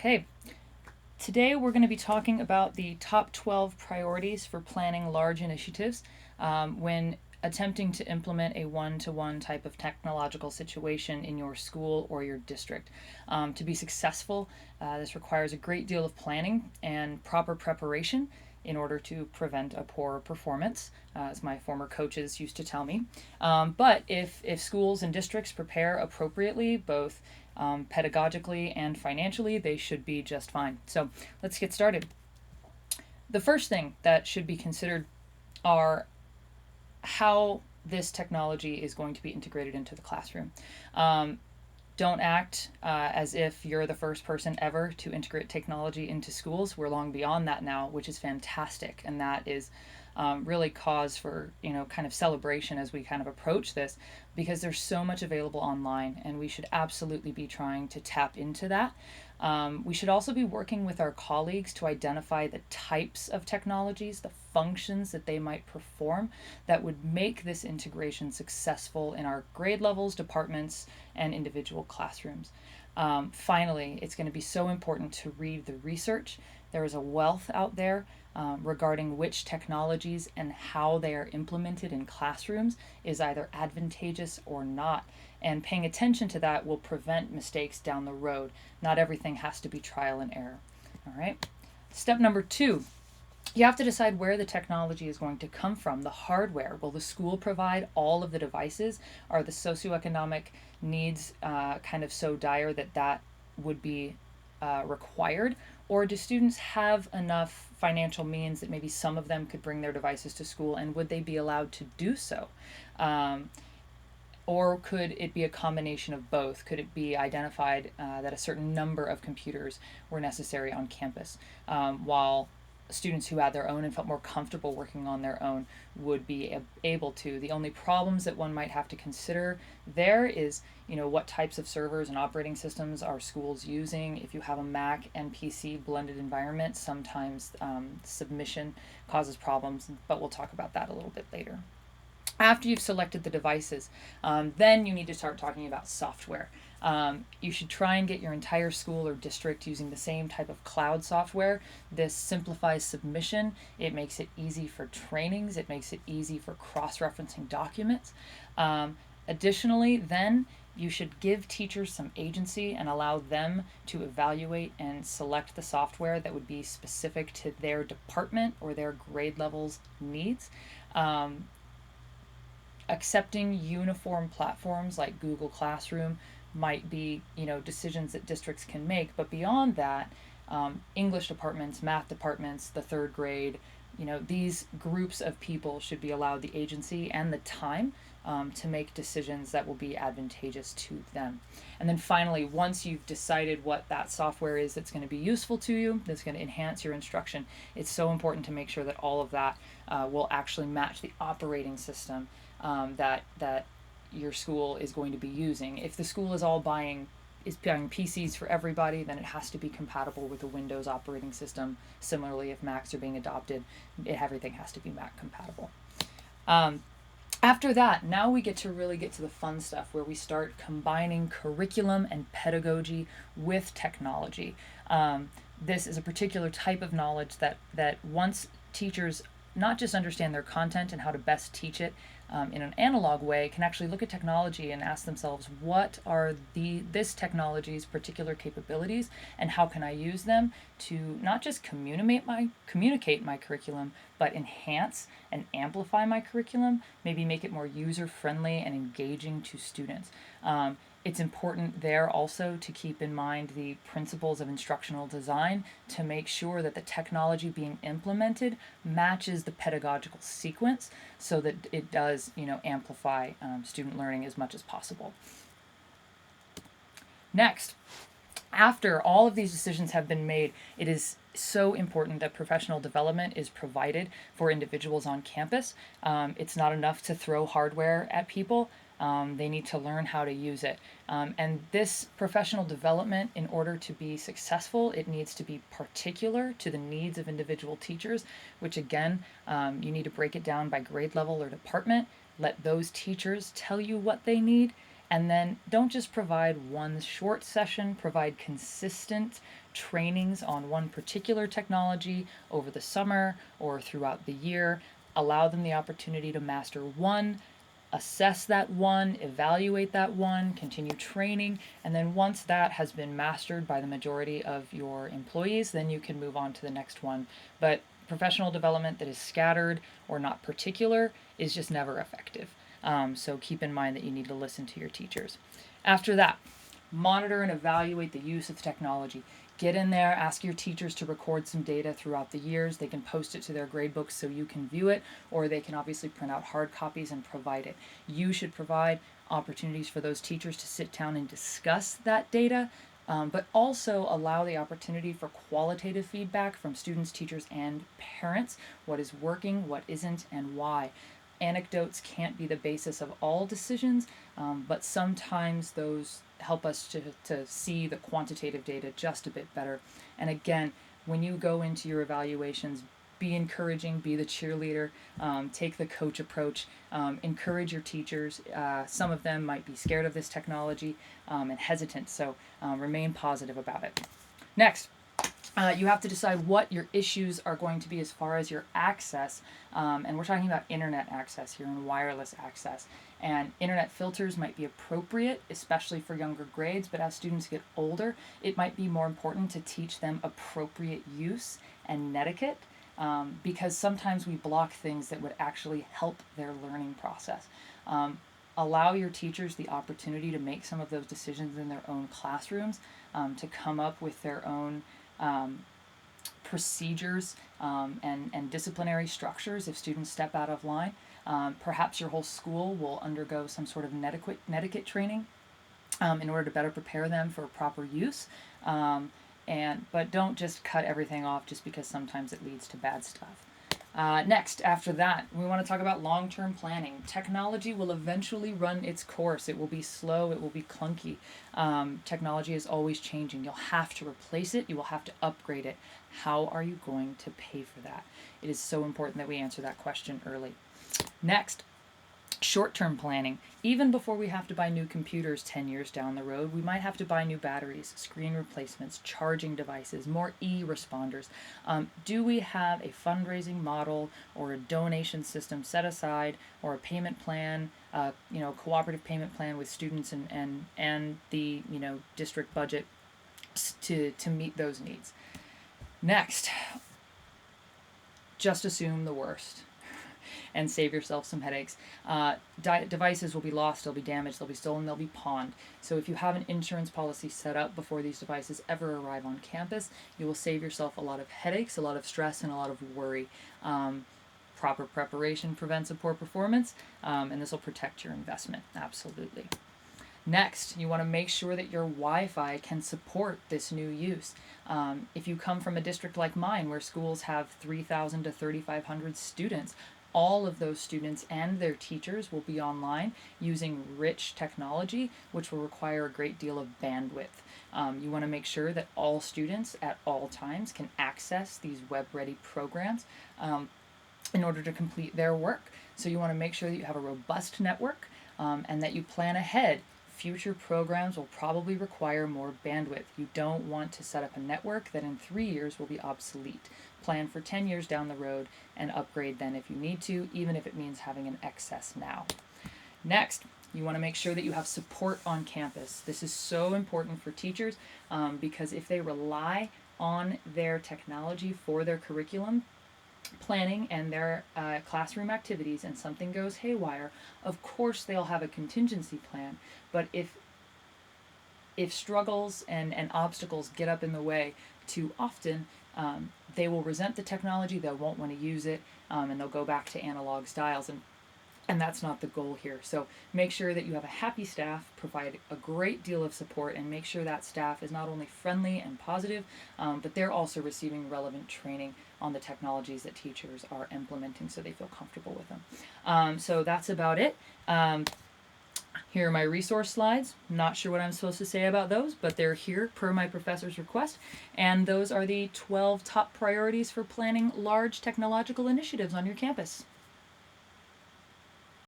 Okay, today we're going to be talking about the top 12 priorities for planning large initiatives when attempting to implement a one-to-one type of technological situation in your school or your district. To be successful, this requires a great deal of planning and proper preparation in order to prevent a poor performance, as my former coaches used to tell me. But if schools and districts prepare appropriately, both pedagogically and financially, they should be just fine. So let's get started. The first thing that should be considered are how this technology is going to be integrated into the classroom. Don't act as if you're the first person ever to integrate technology into schools. We're long beyond that now, which is fantastic, and that is really cause for kind of celebration as we kind of approach this, because there's so much available online, and we should absolutely be trying to tap into that. We should also be working with our colleagues to identify the types of technologies, the functions that they might perform that would make this integration successful in our grade levels, departments, and individual classrooms. Finally, it's going to be so important to read the research. There is a wealth out there regarding which technologies and how they are implemented in classrooms is either advantageous or not. And paying attention to that will prevent mistakes down the road. Not everything has to be trial and error. All right. Step number 2. You have to decide where the technology is going to come from, the hardware. Will the school provide all of the devices? Are the socioeconomic needs kind of so dire that would be required? Or do students have enough financial means that maybe some of them could bring their devices to school, and would they be allowed to do so? Or could it be a combination of both? Could it be identified that a certain number of computers were necessary on campus, while students who had their own and felt more comfortable working on their own would be able to? The only problems that one might have to consider there is, what types of servers and operating systems are schools using. If you have a Mac and PC blended environment, sometimes submission causes problems, but we'll talk about that a little bit later. After you've selected the devices, then you need to start talking about software. You should try and get your entire school or district using the same type of cloud software. This simplifies submission. It makes it easy for trainings. It makes it easy for cross-referencing documents. Additionally, then you should give teachers some agency and allow them to evaluate and select the software that would be specific to their department or their grade levels needs. Accepting uniform platforms like Google Classroom might be, decisions that districts can make. But beyond that, English departments, math departments, the third grade, these groups of people should be allowed the agency and the time to make decisions that will be advantageous to them. And then finally, once you've decided what that software is that's going to be useful to you, that's going to enhance your instruction, it's so important to make sure that all of that will actually match the operating system that your school is going to be using. If the school is buying PCs for everybody, then it has to be compatible with the Windows operating system. Similarly, if Macs are being adopted, everything has to be Mac compatible. After that, now we get to the fun stuff, where we start combining curriculum and pedagogy with technology. This is a particular type of knowledge that once teachers not just understand their content and how to best teach it in an analog way, can actually look at technology and ask themselves, what are this technology's particular capabilities, and how can I use them to not just communicate my curriculum, but enhance and amplify my curriculum, maybe make it more user-friendly and engaging to students. It's important there also to keep in mind the principles of instructional design to make sure that the technology being implemented matches the pedagogical sequence, so that it does, amplify student learning as much as possible. Next, after all of these decisions have been made, it is so important that professional development is provided for individuals on campus. It's not enough to throw hardware at people. They need to learn how to use it. And this professional development, in order to be successful, it needs to be particular to the needs of individual teachers, which again, you need to break it down by grade level or department. Let those teachers tell you what they need, And then don't just provide one short session, provide consistent trainings on one particular technology over the summer or throughout the year. Allow them the opportunity to master one, assess that one, evaluate that one, continue training, and then once that has been mastered by the majority of your employees, then you can move on to the next one. But professional development that is scattered or not particular is just never effective. So keep in mind that you need to listen to your teachers. After that, monitor and evaluate the use of technology. Get in there, ask your teachers to record some data throughout the years. They can post it to their gradebooks so you can view it, or they can obviously print out hard copies and provide it. You should provide opportunities for those teachers to sit down and discuss that data, but also allow the opportunity for qualitative feedback from students, teachers, and parents. What is working, what isn't, and why. Anecdotes can't be the basis of all decisions, but sometimes those help us to see the quantitative data just a bit better. And again, when you go into your evaluations, be encouraging, be the cheerleader, take the coach approach, encourage your teachers. Some of them might be scared of this technology and hesitant, so remain positive about it. Next, you have to decide what your issues are going to be as far as your access. And we're talking about internet access here and wireless access. And internet filters might be appropriate, especially for younger grades, but as students get older, it might be more important to teach them appropriate use and netiquette, because sometimes we block things that would actually help their learning process. Allow your teachers the opportunity to make some of those decisions in their own classrooms, to come up with their own procedures and disciplinary structures if students step out of line. Perhaps your whole school will undergo some sort of netiquette training in order to better prepare them for proper use. But don't just cut everything off just because sometimes it leads to bad stuff. Next, after that, we want to talk about long-term planning. Technology will eventually run its course. It will be slow. It will be clunky. Technology is always changing. You'll have to replace it. You will have to upgrade it. How are you going to pay for that? It is so important that we answer that question early. Next, short-term planning. Even before we have to buy new computers 10 years down the road, we might have to buy new batteries, screen replacements, charging devices, more e-responders. Do we have a fundraising model or a donation system set aside, or a payment plan, cooperative payment plan with students and the district budget to meet those needs? Next, just assume the worst and save yourself some headaches. Devices will be lost, they'll be damaged, they'll be stolen, they'll be pawned. So if you have an insurance policy set up before these devices ever arrive on campus, you will save yourself a lot of headaches, a lot of stress, and a lot of worry. Proper preparation prevents a poor performance, and this will protect your investment, absolutely. Next, you want to make sure that your Wi-Fi can support this new use. If you come from a district like mine where schools have 3,000 to 3,500 students, all of those students and their teachers will be online using rich technology, which will require a great deal of bandwidth. You want to make sure that all students at all times can access these web-ready programs in order to complete their work. So you want to make sure that you have a robust network and that you plan ahead. Future programs will probably require more bandwidth. You don't want to set up a network that in 3 years will be obsolete. Plan for 10 years down the road and upgrade then if you need to, even if it means having an excess now. Next, you want to make sure that you have support on campus. This is so important for teachers because if they rely on their technology for their curriculum planning and their classroom activities and something goes haywire, of course they'll have a contingency plan. But if struggles and obstacles get up in the way too often, they will resent the technology, they won't want to use it, and they'll go back to analog styles. And that's not the goal here. So make sure that you have a happy staff, provide a great deal of support, and make sure that staff is not only friendly and positive, but they're also receiving relevant training on the technologies that teachers are implementing so they feel comfortable with them. So that's about it. Here are my resource slides. Not sure what I'm supposed to say about those, but they're here per my professor's request. And those are the 12 top priorities for planning large technological initiatives on your campus.